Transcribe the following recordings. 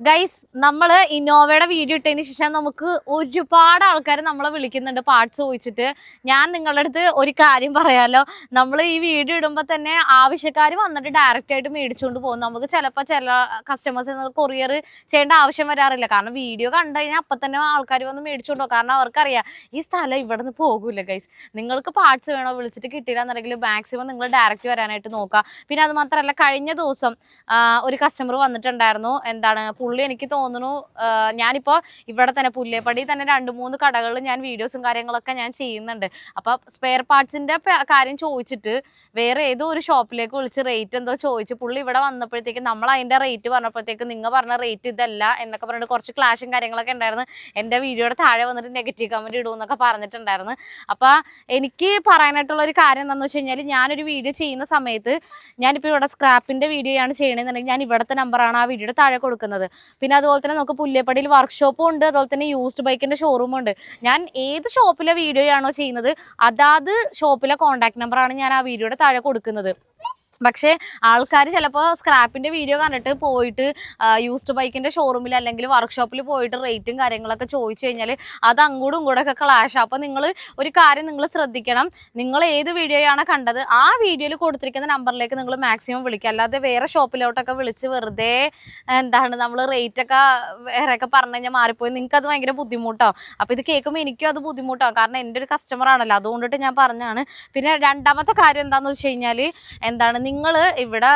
Guys നമ്മള് ഇന്നോവയുടെ video ഇട്ടതിന് ശേഷം നമുക്ക് ഒരുപാട് ആൾക്കാർ നമ്മളെ വിളിക്കുന്നുണ്ട് പാർട്സ് ചോദിച്ചിട്ട്. ഞാൻ നിങ്ങളുടെ അടുത്ത് ഒരു കാര്യം പറയാലോ, നമ്മൾ ഈ വീഡിയോ ഇടുമ്പോൾ തന്നെ ആവശ്യക്കാർ വന്നിട്ട് ഡയറക്റ്റ് ആയിട്ട് മേടിച്ചുകൊണ്ട് പോകും. നമുക്ക് ചിലപ്പോൾ ചില കസ്റ്റമേഴ്സ് കൊറിയർ ചെയ്യേണ്ട ആവശ്യം വരാറില്ല. കാരണം വീഡിയോ കണ്ടു കഴിഞ്ഞാൽ അപ്പം തന്നെ ആൾക്കാർ വന്ന് മേടിച്ചുകൊണ്ട് പോകും. കാരണം അവർക്കറിയാം ഈ സ്ഥലം ഇവിടെ നിന്ന് പോകില്ല. ഗൈസ് നിങ്ങൾക്ക് പാർട്സ് വേണോ വിളിച്ചിട്ട് കിട്ടില്ല എന്നുണ്ടെങ്കിൽ മാക്സിമം നിങ്ങൾ ഡയറക്റ്റ് വരാനായിട്ട് നോക്കുക. പിന്നെ അത് മാത്രമല്ല, കഴിഞ്ഞ ദിവസം ഒരു കസ്റ്റമർ വന്നിട്ടുണ്ടായിരുന്നു. എന്താണ് പുള്ളി, എനിക്ക് തോന്നുന്നു ഞാനിപ്പോൾ ഇവിടെ തന്നെ പുല്ലേപ്പടി തന്നെ 2-3 കടകളിൽ ഞാൻ വീഡിയോസും കാര്യങ്ങളൊക്കെ ഞാൻ ചെയ്യുന്നുണ്ട്. അപ്പോൾ സ്പെയർ പാർട്സിൻ്റെ കാര്യം ചോദിച്ചിട്ട് വേറെ ഏതോ ഒരു ഷോപ്പിലേക്ക് വിളിച്ച് റേറ്റ് എന്തോ ചോദിച്ചു. പുള്ളി ഇവിടെ വന്നപ്പോഴത്തേക്ക് നമ്മൾ അതിൻ്റെ റേറ്റ് പറഞ്ഞപ്പോഴത്തേക്ക് നിങ്ങൾ പറഞ്ഞ റേറ്റ് ഇതല്ല എന്നൊക്കെ പറഞ്ഞിട്ട് കുറച്ച് ക്ലാഷും കാര്യങ്ങളൊക്കെ ഉണ്ടായിരുന്നു. എൻ്റെ വീഡിയോയുടെ താഴെ വന്നിട്ട് നെഗറ്റീവ് കമൻറ്റ് ഇടുമെന്നൊക്കെ പറഞ്ഞിട്ടുണ്ടായിരുന്നു. അപ്പോൾ എനിക്ക് പറയാനായിട്ടുള്ള ഒരു കാര്യം എന്താണെന്ന് വെച്ച് കഴിഞ്ഞാൽ, ഞാനൊരു വീഡിയോ ചെയ്യുന്ന സമയത്ത് ഞാനിപ്പോൾ ഇവിടെ സ്ക്രാപ്പിൻ്റെ വീഡിയോ ആണ് ചെയ്യണമെന്നുണ്ടെങ്കിൽ ഞാൻ ഇവിടുത്തെ നമ്പറാണ് ആ വീഡിയോയുടെ താഴെ കൊടുക്കുന്നത്. പിന്നെ അതുപോലെ തന്നെ നമുക്ക് പുല്ലേപ്പടിയിൽ വർക്ക്ഷോപ്പും ഉണ്ട്, അതുപോലെ തന്നെ യൂസ്ഡ് ബൈക്കിൻ്റെ ഷോറൂമും ഉണ്ട്. ഞാൻ ഏത് ഷോപ്പിലെ വീഡിയോ ആണോ ചെയ്യുന്നത് അതാത് ഷോപ്പിലെ കോൺടാക്ട് നമ്പറാണ് ഞാൻ ആ വീഡിയോയുടെ താഴെ കൊടുക്കുന്നത്. പക്ഷേ ആൾക്കാർ ചിലപ്പോൾ സ്ക്രാപ്പിൻ്റെ വീഡിയോ കണ്ടിട്ട് പോയിട്ട് യൂസ്ഡ് ബൈക്കിൻ്റെ ഷോറൂമിൽ അല്ലെങ്കിൽ വർക്ക്ഷോപ്പിൽ പോയിട്ട് റേറ്റും കാര്യങ്ങളൊക്കെ ചോദിച്ചു കഴിഞ്ഞാൽ അത് അങ്ങോട്ടും ഇങ്ങോട്ടൊക്കെ ക്ലാഷ്. അപ്പോൾ നിങ്ങൾ ഒരു കാര്യം നിങ്ങൾ ശ്രദ്ധിക്കണം, നിങ്ങൾ ഏത് വീഡിയോയാണ് കണ്ടത് ആ വീഡിയോയിൽ കൊടുത്തിരിക്കുന്ന നമ്പറിലേക്ക് നിങ്ങൾ മാക്സിമം വിളിക്കുക. അല്ലാതെ വേറെ ഷോപ്പിലോട്ടൊക്കെ വിളിച്ച് വെറുതെ നമ്മൾ റേറ്റൊക്കെ വേറെയൊക്കെ പറഞ്ഞു കഴിഞ്ഞാൽ മാറിപ്പോയി നിങ്ങൾക്കത് ഭയങ്കര ബുദ്ധിമുട്ടോ. അപ്പോൾ ഇത് കേൾക്കുമ്പോൾ എനിക്കും അത് ബുദ്ധിമുട്ടാണ്, കാരണം എൻ്റെ ഒരു കസ്റ്റമർ ആണല്ലോ, അതുകൊണ്ടിട്ട് ഞാൻ പറഞ്ഞാണ്. പിന്നെ രണ്ടാമത്തെ കാര്യം എന്താണെന്ന് വെച്ച് കഴിഞ്ഞാൽ, നിങ്ങൾ ഇവിടെ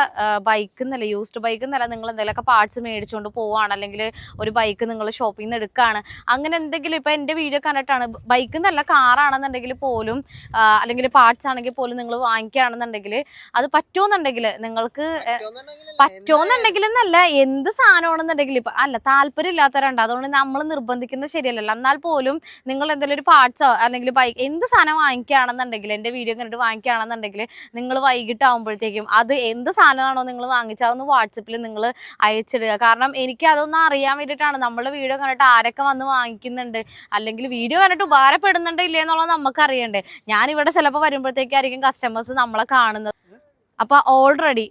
ബൈക്ക് എന്നല്ല, യൂസ്ഡ് ബൈക്ക് എന്നല്ല, നിങ്ങൾ എന്തെങ്കിലുമൊക്കെ പാർട്സ് മേടിച്ചുകൊണ്ട് പോവുകയാണ്, അല്ലെങ്കിൽ ഒരു ബൈക്ക് നിങ്ങൾ ഷോപ്പിൽ നിന്ന് എടുക്കുകയാണ്, അങ്ങനെ എന്തെങ്കിലും ഇപ്പോൾ എൻ്റെ വീഡിയോ കണ്ടിട്ടാണ് ബൈക്ക് എന്നല്ല കാറാണെന്നുണ്ടെങ്കിൽ പോലും അല്ലെങ്കിൽ പാർട്സ് ആണെങ്കിൽ പോലും നിങ്ങൾ വാങ്ങിക്കുകയാണെന്നുണ്ടെങ്കിൽ അത് പറ്റുമെന്നുണ്ടെങ്കിൽ നിങ്ങൾക്ക് പറ്റുമെന്നുണ്ടെങ്കിൽ എന്നല്ല, എന്ത് സാധനമാണെന്നുണ്ടെങ്കിൽ ഇപ്പം അല്ല താല്പര്യം ഇല്ലാത്തവരുണ്ട്, അതുകൊണ്ട് നമ്മൾ നിർബന്ധിക്കുന്നത് ശരിയല്ലല്ലോ. എന്നാൽ പോലും നിങ്ങൾ എന്തെങ്കിലും ഒരു പാർട്സോ അല്ലെങ്കിൽ ബൈക്ക് എന്ത് സാധനം വാങ്ങിക്കുകയാണെന്നുണ്ടെങ്കിൽ, എൻ്റെ വീഡിയോ കണ്ടിട്ട് വാങ്ങിക്കുകയാണെന്നുണ്ടെങ്കിൽ നിങ്ങൾ വൈകിട്ടാകുമ്പോഴത്തേക്കും അത് എന്ത് സാധനമാണോ നിങ്ങൾ വാങ്ങിച്ചാൽ ഒന്ന് വാട്സപ്പിൽ നിങ്ങൾ അയച്ചിടുക. കാരണം എനിക്ക് അതൊന്നും അറിയാൻ വേണ്ടിയിട്ടാണ്. നമ്മളുടെ വീഡിയോ കണ്ടിട്ട് ആരൊക്കെ വന്ന് വാങ്ങിക്കുന്നുണ്ട്, അല്ലെങ്കിൽ വീഡിയോ കണ്ടിട്ട് ഉപകാരപ്പെടുന്നുണ്ടോ ഇല്ലേ എന്നുള്ളത് നമുക്ക് അറിയണ്ടേ. ഞാനിവിടെ ചിലപ്പോൾ വരുമ്പോഴത്തേക്കായിരിക്കും കസ്റ്റമേഴ്സ് നമ്മളെ കാണുന്നത്. അപ്പോൾ ഓൾറെഡി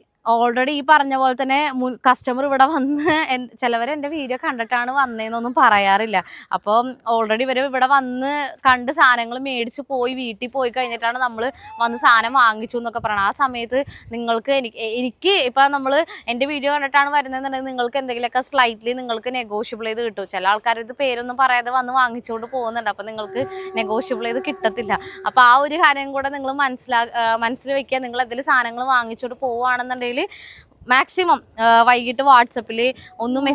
ഈ പറഞ്ഞ പോലെ തന്നെ കസ്റ്റമർ ഇവിടെ വന്ന് ചിലവർ എൻ്റെ വീഡിയോ കണ്ടിട്ടാണ് വന്നതെന്നൊന്നും പറയാറില്ല. അപ്പം ഓൾറെഡി ഇവർ ഇവിടെ വന്ന് കണ്ട് സാധനങ്ങൾ മേടിച്ച് പോയി വീട്ടിൽ പോയി കഴിഞ്ഞിട്ടാണ് നമ്മൾ വന്ന് സാധനം വാങ്ങിച്ചു എന്നൊക്കെ പറയണം. ആ സമയത്ത് നിങ്ങൾക്ക് എനിക്ക് ഇപ്പം നമ്മൾ എൻ്റെ വീഡിയോ കണ്ടിട്ടാണ് വരുന്നതെന്നുണ്ടെങ്കിൽ നിങ്ങൾക്ക് എന്തെങ്കിലുമൊക്കെ സ്ലൈറ്റ്ലി നിങ്ങൾക്ക് നെഗോഷ്യബിൾ ചെയ്ത് കിട്ടും. ചില ആൾക്കാർ ഇത് പേരൊന്നും പറയാതെ വന്ന് വാങ്ങിച്ചുകൊണ്ട് പോകുന്നുണ്ട്, അപ്പം നിങ്ങൾക്ക് നെഗോഷ്യബിൾ ചെയ്ത് കിട്ടത്തില്ല. അപ്പോൾ ആ ഒരു കാര്യം കൂടെ നിങ്ങൾ മനസ്സിൽ വയ്ക്കുക. നിങ്ങൾ എന്തെങ്കിലും സാധനങ്ങൾ വാങ്ങിച്ചുകൊണ്ട് പോവുകയാണെന്നുണ്ടെങ്കിൽ മാക്സിമം വൈകിട്ട് വാട്സപ്പിൽ ഒന്ന്